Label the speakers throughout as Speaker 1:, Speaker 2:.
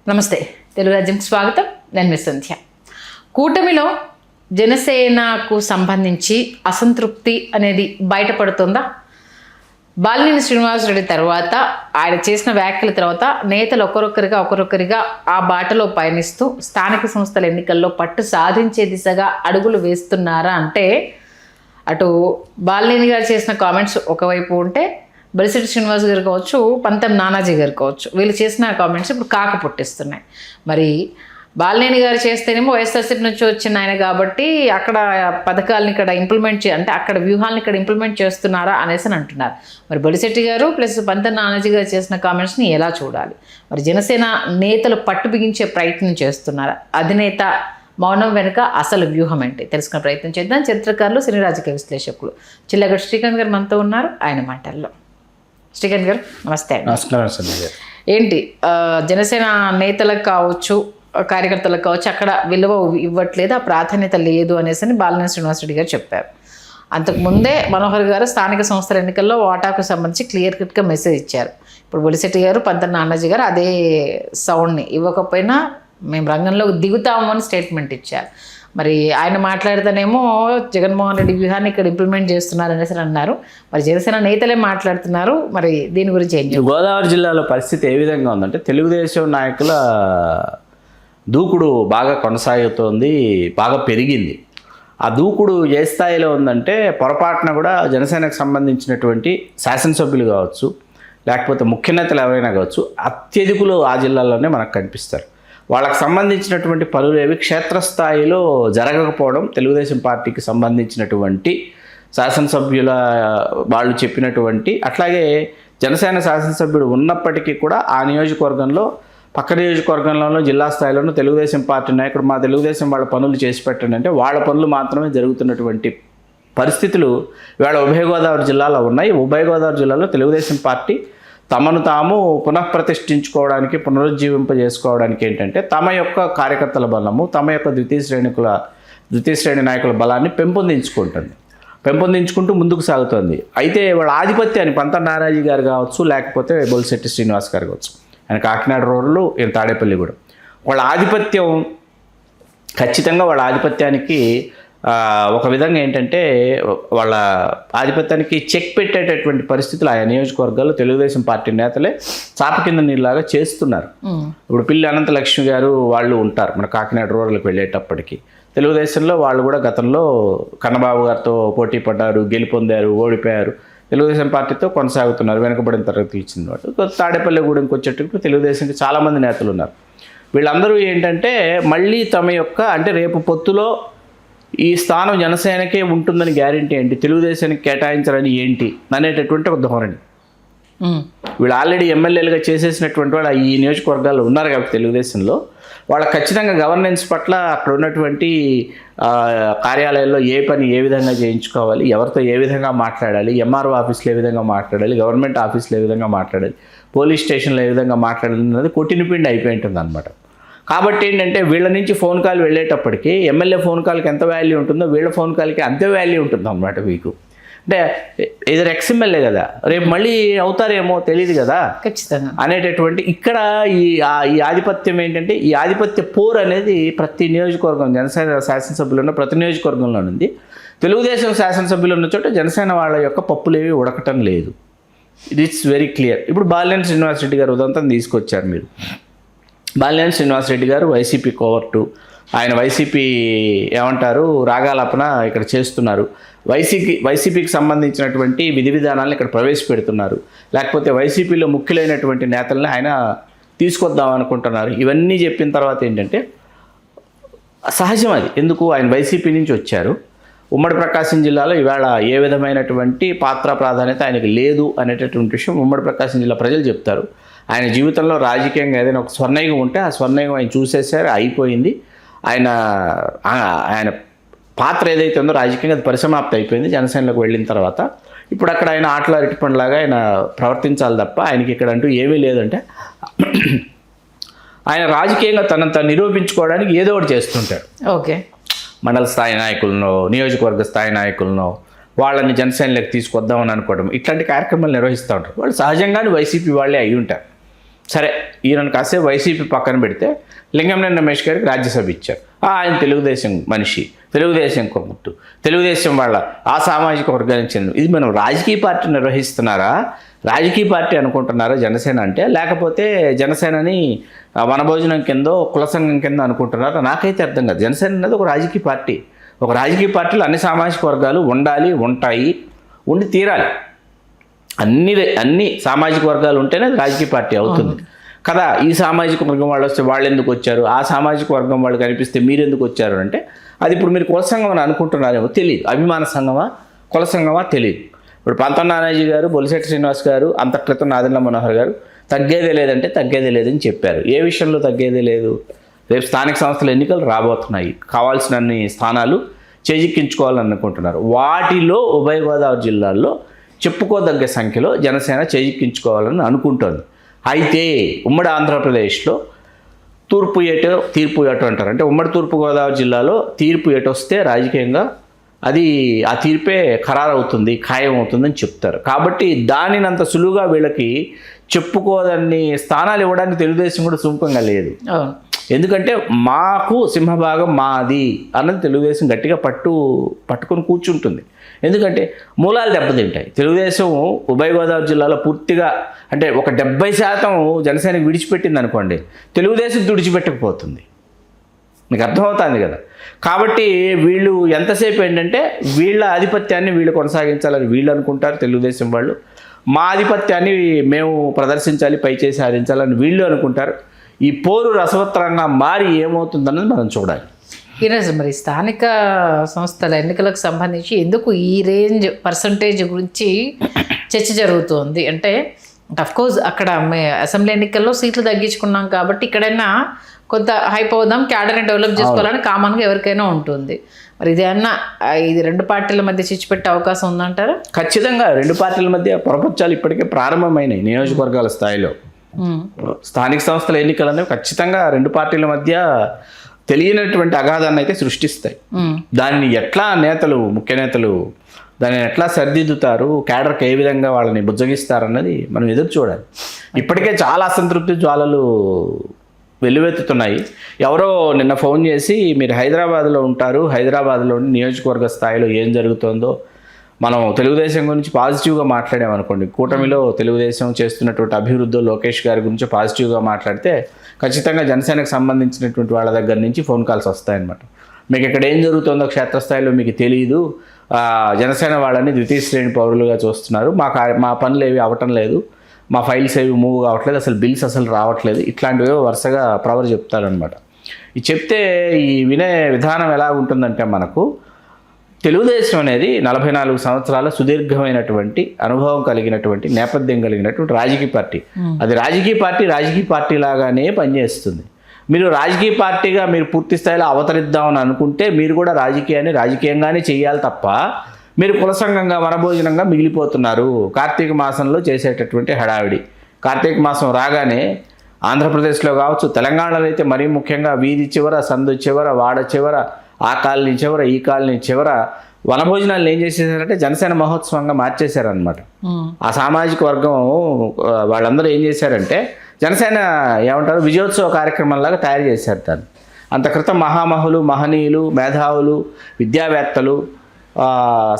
Speaker 1: నమస్తే, తెలుగు రాజ్యంకి స్వాగతం. నేను మీ సంధ్య. కూటమిలో జనసేనకు సంబంధించి అసంతృప్తి అనేది బయటపడుతుందా? బాలినేని శ్రీనివాసరెడ్డి తర్వాత ఆయన చేసిన వ్యాఖ్యల తర్వాత నేతలు ఒక్కొక్కరిగా ఆ బాటలో పయనిస్తూ స్థానిక సంస్థల ఎన్నికల్లో పట్టు సాధించే దిశగా అడుగులు వేస్తున్నారా అంటే, అటు బాలినేని గారు చేసిన కామెంట్స్ ఒకవైపు ఉంటే, బలిశెట్టి శ్రీనివాస్ గారు కావచ్చు, పంతం నానాజీ గారు కావచ్చు, వీళ్ళు చేసిన కామెంట్స్ ఇప్పుడు కాక పుట్టిస్తున్నాయి. మరి బాలినేని గారు చేస్తేనేమో వైఎస్ఆర్సీపీ నుంచి వచ్చిన ఆయన కాబట్టి అక్కడ పథకాలను ఇక్కడ ఇంప్లిమెంట్ అంటే అక్కడ వ్యూహాలను ఇక్కడ ఇంప్లిమెంట్ చేస్తున్నారా అనేసి అని అంటున్నారు. మరి బలిశెట్టి గారు ప్లస్ పంతం నానాజీ గారు చేసిన కామెంట్స్ని ఎలా చూడాలి? మరి జనసేన నేతలు పట్టు బిగించే ప్రయత్నం చేస్తున్నారా? అధినేత మౌనం వెనుక అసలు వ్యూహం ఏంటి తెలుసుకునే ప్రయత్నం చేద్దాం. చరిత్రకారులు, సినీ రాజకీయ విశ్లేషకులు చిల్లగడ్డ శ్రీకాంత్ గారు మనతో ఉన్నారు. ఆయన మాటల్లో. శ్రీకాంత్ గారు నమస్తే.
Speaker 2: నమస్కారం సంజయ్.
Speaker 1: ఏంటి జనసేన నేతలకు కావచ్చు, కార్యకర్తలకు కావచ్చు, అక్కడ విలువ ఇవ్వట్లేదు, ఆ ప్రాధాన్యత లేదు అనేసి బాలినేని శ్రీనివాసరెడ్డి గారు చెప్పారు. అంతకుముందే మనోహర్ గారు స్థానిక సంస్థల ఎన్నికల్లో వాటాకు సంబంధించి క్లియర్ కట్గా మెసేజ్ ఇచ్చారు. ఇప్పుడు బొలిశెట్టి గారు, పంతం నానాజీ గారు అదే సౌండ్ని ఇవ్వకపోయినా మేము రంగంలోకి దిగుతాము అని స్టేట్మెంట్ ఇచ్చారు. మరి ఆయన మాట్లాడితేనేమో జగన్మోహన్ రెడ్డి వ్యూహాన్ని ఇక్కడ ఇంప్లిమెంట్ చేస్తున్నారు అనేసి అన్నారు. మరి జనసేన నేతలే మాట్లాడుతున్నారు. మరి దీని గురించి ఏం చెప్పారు?
Speaker 2: గోదావరి జిల్లాలో పరిస్థితి ఏ విధంగా ఉందంటే, తెలుగుదేశం నాయకుల దూకుడు బాగా కొనసాగుతోంది, బాగా పెరిగింది. ఆ దూకుడు ఏ స్థాయిలో ఉందంటే, పొరపాటున కూడా జనసేనకు సంబంధించినటువంటి శాసనసభ్యులు కావచ్చు, లేకపోతే ముఖ్య నేతలు ఎవరైనా కావచ్చు, అత్యధికులు ఆ జిల్లాలోనే మనకు కనిపిస్తారు. వాళ్ళకి సంబంధించినటువంటి పనులేవి క్షేత్రస్థాయిలో జరగకపోవడం, తెలుగుదేశం పార్టీకి సంబంధించినటువంటి శాసనసభ్యుల వాళ్ళు చెప్పినటువంటి, అట్లాగే జనసేన శాసనసభ్యుడు ఉన్నప్పటికీ కూడా ఆ నియోజకవర్గంలో, పక్క నియోజకవర్గంలోనూ జిల్లా స్థాయిలోనూ తెలుగుదేశం పార్టీ నాయకుడు మా తెలుగుదేశం వాళ్ళ పనులు చేసి పెట్టండి అంటే వాళ్ళ పనులు మాత్రమే జరుగుతున్నటువంటి పరిస్థితులు ఇవాళ ఉభయ గోదావరి జిల్లాలో ఉన్నాయి. ఉభయ గోదావరి జిల్లాలో తెలుగుదేశం పార్టీ తమను తాము పునఃప్రతిష్ఠించుకోవడానికి, పునరుజ్జీవింపజేసుకోవడానికి ఏంటంటే తమ యొక్క కార్యకర్తల బలము, తమ యొక్క ద్వితీయ శ్రేణి నాయకుల బలాన్ని పెంపొందించుకుంటూ ముందుకు సాగుతుంది. అయితే వాళ్ళ ఆధిపత్యాన్ని పంతం నారాజీ గారు కావచ్చు, లేకపోతే బొలిశెట్టి శ్రీనివాస్ గారు కావచ్చు, ఆయన కాకినాడ రోడ్లు, ఈయన తాడేపల్లి కూడా, వాళ్ళ ఆధిపత్యం ఖచ్చితంగా వాళ్ళ ఆధిపత్యానికి ఒక విధంగా ఏంటంటే వాళ్ళ ఆధిపత్యానికి చెక్ పెట్టేటటువంటి పరిస్థితులు ఆయా నియోజకవర్గాల్లో తెలుగుదేశం పార్టీ నేతలే చాప కింద నీళ్ళలాగా చేస్తున్నారు. ఇప్పుడు పిల్లి అనంతలక్ష్మి గారు వాళ్ళు ఉంటారు మన కాకినాడ రూరల్కి వెళ్ళేటప్పటికి. తెలుగుదేశంలో వాళ్ళు కూడా గతంలో కన్నబాబు గారితో పోటీ పడ్డారు, గెలుపొందారు, ఓడిపోయారు. తెలుగుదేశం పార్టీతో కొనసాగుతున్నారు, వెనుకబడిన తరగతులు ఇచ్చిన వాడు. తాడేపల్లిగూడెంకి వచ్చేటప్పుడు తెలుగుదేశానికి చాలామంది నేతలు ఉన్నారు. వీళ్ళందరూ ఏంటంటే మళ్ళీ తమ యొక్క అంటే రేపు పొత్తులో ఈ స్థానం జనసేనకే ఉంటుందని గ్యారెంటీ ఏంటి, తెలుగుదేశానికి కేటాయించాలని ఏంటి అనేటటువంటి ఒక ధోరణి. వీళ్ళు ఆల్రెడీ ఎమ్మెల్యేలుగా చేసేసినటువంటి వాళ్ళు ఈ నియోజకవర్గాల్లో ఉన్నారు కాబట్టి తెలుగుదేశంలో వాళ్ళకి ఖచ్చితంగా గవర్నెన్స్ పట్ల అక్కడ ఉన్నటువంటి కార్యాలయాల్లో ఏ పని ఏ విధంగా చేయించుకోవాలి, ఎవరితో ఏ విధంగా మాట్లాడాలి, ఎంఆర్ఓ ఆఫీస్లో ఏ విధంగా మాట్లాడాలి, గవర్నమెంట్ ఆఫీస్లో ఏ విధంగా మాట్లాడాలి, పోలీస్ స్టేషన్లో ఏ విధంగా మాట్లాడాలి అన్నది కొట్టినపిండి అయిపోయి ఉంటుంది అనమాట. కాబట్టి ఏంటంటే వీళ్ళ నుంచి ఫోన్ కాల్ వెళ్ళేటప్పటికి ఎమ్మెల్యే ఫోన్ కాల్కి ఎంత వాల్యూ ఉంటుందో వీళ్ళ ఫోన్ కాల్కి అంతే వాల్యూ ఉంటుంది అన్నమాట. మీకు అంటే ఇది ఎక్స్ఎమ్మెల్యే కదా, రేపు మళ్ళీ అవుతారేమో తెలియదు కదా
Speaker 1: ఖచ్చితంగా అనేటటువంటి
Speaker 2: ఇక్కడ ఈ ఆధిపత్యం ఏంటంటే, ఈ ఆధిపత్య పోర్ అనేది ప్రతి నియోజకవర్గం జనసేన శాసనసభ్యులు ఉన్న ప్రతి నియోజకవర్గంలో ఉంది. తెలుగుదేశం శాసనసభ్యులు ఉన్న చోట జనసేన వాళ్ళ యొక్క పప్పులేవి ఉడకటం లేదు. It's very clear. ఇప్పుడు బాలినేని శ్రీనివాసరెడ్డి గారు ఉదంతం తీసుకొచ్చారు మీరు. బాలినేని శ్రీనివాసరెడ్డి గారు వైసీపీ కోవర్టు, ఆయన వైసీపీ ఏమంటారు రాగాలపన ఇక్కడ చేస్తున్నారు, వైసీపీకి సంబంధించినటువంటి విధి విధానాలను ఇక్కడ ప్రవేశపెడుతున్నారు, లేకపోతే వైసీపీలో ముఖ్యులైనటువంటి నేతల్ని ఆయన తీసుకొద్దాం అనుకుంటున్నారు. ఇవన్నీ చెప్పిన తర్వాత ఏంటంటే సహజం అది. ఎందుకు ఆయన వైసీపీ నుంచి వచ్చారు, ఉమ్మడి ప్రకాశం జిల్లాలో ఇవాళ ఏ విధమైనటువంటి పాత్ర ప్రాధాన్యత ఆయనకి లేదు అనేటటువంటి విషయం ఉమ్మడి ప్రకాశం జిల్లా ప్రజలు చెప్తారు. ఆయన జీవితంలో రాజకీయంగా ఏదైనా ఒక స్వర్ణయుగం ఉంటే ఆ స్వర్ణయుగం ఆయన చూసేసారు, అయిపోయింది. ఆయన పాత్ర ఏదైతే ఉందో రాజకీయంగా అది పరిసమాప్తి అయిపోయింది జనసేనలోకి వెళ్ళిన తర్వాత. ఇప్పుడు అక్కడ ఆయన ఆటల అరటిపండులాగా ఆయన ప్రవర్తించాలి తప్ప ఆయనకి ఇక్కడ అంటూ ఏమీ లేదంటే ఆయన రాజకీయంగా తనను నిరూపించుకోవడానికి ఏదో ఒకటి చేస్తుంటాడు.
Speaker 1: ఓకే,
Speaker 2: మండల స్థాయి నాయకులను, నియోజకవర్గ స్థాయి నాయకులను వాళ్ళని జనసేనలోకి తీసుకొద్దామని అనుకోవడం, ఇట్లాంటి కార్యక్రమాలు నిర్వహిస్తూ ఉంటారు. వాళ్ళు సహజంగానే వైసీపీ వాళ్ళే అయి ఉంటారు. సరే ఈయనను కాసేపు వైసీపీ పక్కన పెడితే లింగంనేని రమేష్ గారికి రాజ్యసభ ఇచ్చారు. ఆయన తెలుగుదేశం మనిషి, తెలుగుదేశం కొమ్ముట్టు, తెలుగుదేశం వాళ్ళ ఆ సామాజిక వర్గానికి చెందిన. ఇది మనం రాజకీయ పార్టీ నిర్వహిస్తున్నారా, రాజకీయ పార్టీ అనుకుంటున్నారా జనసేన అంటే, లేకపోతే జనసేనని వనభోజనం కిందో కుల సంఘం కింద అనుకుంటున్నారా? నాకైతే అర్థం కాదు. జనసేన అనేది ఒక రాజకీయ పార్టీ. ఒక రాజకీయ పార్టీలో అన్ని సామాజిక వర్గాలు ఉండాలి, ఉంటాయి, ఉండి తీరాలి. అన్ని సామాజిక వర్గాలు ఉంటేనే రాజకీయ పార్టీ అవుతుంది కదా. ఈ సామాజిక వర్గం వాళ్ళు వస్తే వాళ్ళు ఎందుకు వచ్చారు, ఆ సామాజిక వర్గం వాళ్ళు కనిపిస్తే మీరు ఎందుకు వచ్చారు అంటే, అది ఇప్పుడు మీరు కుల సంఘం అని అనుకుంటున్నారేమో తెలియదు. అభిమాన సంఘమా కుల సంఘమా తెలియదు. ఇప్పుడు పంతం నానాజీ గారు, బొలిశెట్టి శ్రీనివాస్ గారు, అంత క్రితం నాదెండ్ల మనోహర్ గారు తగ్గేదే లేదంటే తగ్గేదే లేదని చెప్పారు. ఏ విషయంలో తగ్గేదే లేదు? రేపు స్థానిక సంస్థల ఎన్నికలు రాబోతున్నాయి, కావాల్సినన్ని స్థానాలు చేజిక్కించుకోవాలనుకుంటున్నారు. వాటిలో ఉభయ గోదావరి జిల్లాల్లో చెప్పుకోదగ్గ సంఖ్యలో జనసేన చేజిక్కించుకోవాలని అనుకుంటోంది. అయితే ఉమ్మడి ఆంధ్రప్రదేశ్లో తూర్పు ఏటో తీర్పు ఏటో అంటారు. అంటే ఉమ్మడి తూర్పుగోదావరి జిల్లాలో తీర్పు ఏటో వస్తే రాజకీయంగా అది ఆ తీర్పే ఖరారవుతుంది, ఖాయం అవుతుందని చెప్తారు. కాబట్టి దానిని అంత సులువుగా వీళ్ళకి చెప్పుకోదని స్థానాలు ఇవ్వడానికి తెలుగుదేశం కూడా సుముఖంగా లేదు. ఎందుకంటే మాకు సింహభాగం మాది అన్నది తెలుగుదేశం గట్టిగా పట్టుకొని కూర్చుంటుంది. ఎందుకంటే మూలాలు దెబ్బతింటాయి. తెలుగుదేశం ఉభయ గోదావరి జిల్లాలో పూర్తిగా అంటే ఒక 70% జనసేనకి విడిచిపెట్టింది అనుకోండి, తెలుగుదేశం విడిచిపెట్టకపోతుంది. మీకు అర్థమవుతుంది కదా. కాబట్టి వీళ్ళు ఎంతసేపు ఏంటంటే వీళ్ళ ఆధిపత్యాన్ని వీళ్ళు కొనసాగించాలని వీళ్ళు అనుకుంటారు, తెలుగుదేశం వాళ్ళు. మా ఆధిపత్యాన్ని మేము ప్రదర్శించాలి, పైచేసి సాధించాలని వీళ్ళు అనుకుంటారు. ఈ పోరు రసవత్తరంగా మారి ఏమవుతుందన్నది మనం చూడాలి.
Speaker 1: ఈరోజు మరి స్థానిక సంస్థల ఎన్నికలకు సంబంధించి ఎందుకు ఈ రేంజ్ పర్సంటేజ్ గురించి చర్చ జరుగుతుంది అంటే, అఫ్కోర్స్ అక్కడ అసెంబ్లీ ఎన్నికల్లో సీట్లు తగ్గించుకున్నాం కాబట్టి ఇక్కడైనా కొంత హైప్ అవుదాం, క్యాడర్ని డెవలప్ చేసుకోవాలని కామన్గా ఎవరికైనా ఉంటుంది. మరి ఇదేమన్నా ఇది రెండు పార్టీల మధ్య చిచ్చు పెట్టే అవకాశం ఉందంటారా?
Speaker 2: ఖచ్చితంగా రెండు పార్టీల మధ్య పొరపచ్చాలు ఇప్పటికే ప్రారంభమైనాయి. నియోజకవర్గాల స్థాయిలో స్థానిక సంస్థల ఎన్నికలు అనేవి ఖచ్చితంగా రెండు పార్టీల మధ్య తెలియనటువంటి అగాధాన్ని అయితే సృష్టిస్తాయి. దాన్ని ఎట్లా నేతలు, ముఖ్య నేతలు దాన్ని ఎట్లా సరిదిద్దుతారు, క్యాడర్కి ఏ విధంగా వాళ్ళని బుజ్జగిస్తారన్నది మనం ఎదురు చూడాలి. ఇప్పటికే చాలా అసంతృప్తి జ్వాలలు వెల్లువెత్తుతున్నాయి. ఎవరో నిన్న ఫోన్ చేసి మీరు హైదరాబాద్లో ఉంటారు, హైదరాబాద్లో నియోజకవర్గ స్థాయిలో ఏం జరుగుతుందో మనం తెలుగుదేశం గురించి పాజిటివ్గా మాట్లాడామనుకోండి, కూటమిలో తెలుగుదేశం చేస్తున్నటువంటి అభివృద్ధి లోకేష్ గారి గురించి పాజిటివ్గా మాట్లాడితే ఖచ్చితంగా జనసేనకు సంబంధించినటువంటి వాళ్ళ దగ్గర నుంచి ఫోన్ కాల్స్ వస్తాయన్నమాట. మీకు ఇక్కడ ఏం జరుగుతుందో క్షేత్రస్థాయిలో మీకు తెలియదు, జనసేన వాళ్ళని ద్వితీయ శ్రేణి పౌరులుగా చూస్తున్నారు, మా పనులు ఏవి అవ్వటం లేదు, మా ఫైల్స్ ఏవి మూవ్ కావట్లేదు, అసలు బిల్స్ అసలు రావట్లేదు, ఇట్లాంటివి వరుసగా ప్రవర్ చెప్తారనమాట. ఇది చెప్తే ఈ వినే విధానం ఎలా ఉంటుందంటే, మనకు తెలుగుదేశం అనేది 44 సంవత్సరాల సుదీర్ఘమైనటువంటి అనుభవం కలిగినటువంటి నేపథ్యం కలిగినటువంటి రాజకీయ పార్టీ. అది రాజకీయ పార్టీ లాగానే పనిచేస్తుంది. మీరు రాజకీయ పార్టీగా మీరు పూర్తి స్థాయిలో అవతరిద్దామని అనుకుంటే మీరు కూడా రాజకీయాన్ని రాజకీయంగానే చేయాలి తప్ప మీరు కుల సంఘంగా వనభోజనంగా మిగిలిపోతున్నారు. కార్తీక మాసంలో చేసేటటువంటి హడావిడి, కార్తీక మాసం రాగానే ఆంధ్రప్రదేశ్లో కావచ్చు, తెలంగాణలో అయితే మరీ ముఖ్యంగా వీధి చివర, సందు చివర, వాడ చివర, ఆ కాలనీ చివర, ఈ కాలనీ చివర వనభోజనాలు ఏం చేసేసారంటే జనసేన మహోత్సవంగా మార్చేశారనమాట. ఆ సామాజిక వర్గం వాళ్ళందరూ ఏం చేశారంటే జనసేన ఏమంటారు విజయోత్సవ కార్యక్రమంలాగా తయారు చేశారు దాన్ని. అంత క్రితం మహామహులు, మహనీయులు, మేధావులు, విద్యావేత్తలు,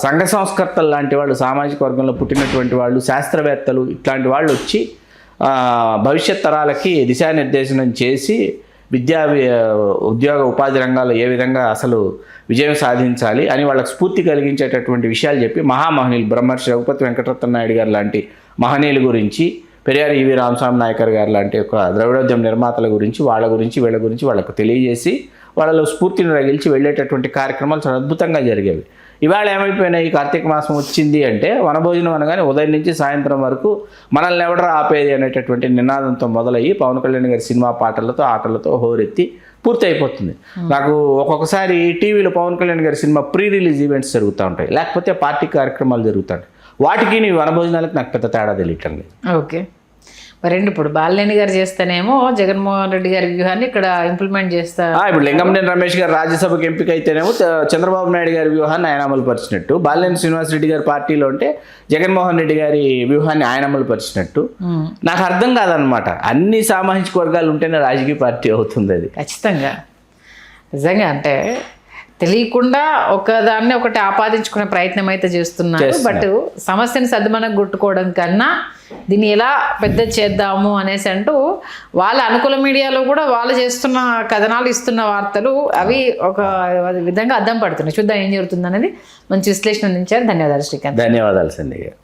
Speaker 2: సంఘ సంస్కర్తలు లాంటి వాళ్ళు, సామాజిక వర్గంలో పుట్టినటువంటి వాళ్ళు, శాస్త్రవేత్తలు, ఇట్లాంటి వాళ్ళు వచ్చి భవిష్యత్ తరాలకి దిశానిర్దేశనం చేసి ఉద్యోగ ఉపాధి రంగాల్లో ఏ విధంగా అసలు విజయం సాధించాలి అని వాళ్ళకి స్ఫూర్తి కలిగించేటటువంటి విషయాలు చెప్పి మహామహనీయులు బ్రహ్మర్షి రఘుపతి వెంకటరత్న నాయుడు గారు లాంటి మహనీయుల గురించి, పెరియార్ ఈవి రామస్వామి నాయకర్ గారు లాంటి ఒక ద్రవిడోద్యమ నిర్మాతల గురించి, వీళ్ళ గురించి వాళ్ళకు తెలియజేసి వాళ్ళలో స్ఫూర్తిని రగిల్చి వెళ్ళేటటువంటి కార్యక్రమాలు చాలా అద్భుతంగా జరిగేవి. ఇవాళ ఏమైపోయినాయి, కార్తీక మాసం వచ్చింది అంటే వనభోజనం అనగానే ఉదయం నుంచి సాయంత్రం వరకు మనల్ని ఎవడరా ఆపేది అనేటటువంటి నినాదంతో మొదలయ్యి పవన్ కళ్యాణ్ గారి సినిమా పాటలతో, ఆటలతో హోరెత్తి పూర్తి అయిపోతుంది. నాకు ఒక్కొక్కసారి టీవీలో పవన్ కళ్యాణ్ గారి సినిమా ప్రీ రిలీజ్ ఈవెంట్స్ జరుగుతూ ఉంటాయి, లేకపోతే పార్టీ కార్యక్రమాలు జరుగుతాయి. వాటికి నీ వనభోజనాలకు నాకు పెద్ద తేడా తెలియటం లేదు.
Speaker 1: ఓకే, మరేంటి ఇప్పుడు బాలినేని గారు చేస్తేనేమో జగన్మోహన్ రెడ్డి గారి వ్యూహాన్ని ఇక్కడ ఇంప్లిమెంట్ చేస్తారు.
Speaker 2: ఇప్పుడు లింగంనేని రమేష్ గారు రాజ్యసభకు ఎంపిక అయితేనేమో చంద్రబాబు నాయుడు గారి వ్యూహాన్ని ఆయన అమలు పరిచినట్టు, బాలినేని శ్రీనివాసరెడ్డి గారి పార్టీలో ఉంటే జగన్మోహన్ రెడ్డి గారి వ్యూహాన్ని ఆయన అమలు పరిచినట్టు. నాకు అర్థం కాదనమాట. అన్ని సామాజిక వర్గాలు ఉంటేనే రాజకీయ పార్టీ అవుతుంది అది.
Speaker 1: ఖచ్చితంగా నిజంగా అంటే తెలియకుండా ఒకదాన్ని ఒకటి ఆపాదించుకునే ప్రయత్నం అయితే చేస్తున్నారు. బట్ సమస్యని సద్దుమనకు గుట్టుకోవడం కన్నా దీన్ని ఎలా పెద్ద చేద్దాము అనేసి అంటూ వాళ్ళ అనుకూల మీడియాలో కూడా వాళ్ళు చేస్తున్న కథనాలు, ఇస్తున్న వార్తలు అవి ఒక విధంగా అద్దం పడుతున్నాయి. చూద్దాం ఏం జరుగుతుంది అనేది మంచి విశ్లేషణ అందించారు. ధన్యవాదాలు శ్రీకాంత్.
Speaker 2: ధన్యవాదాలు సంధ్య గారు.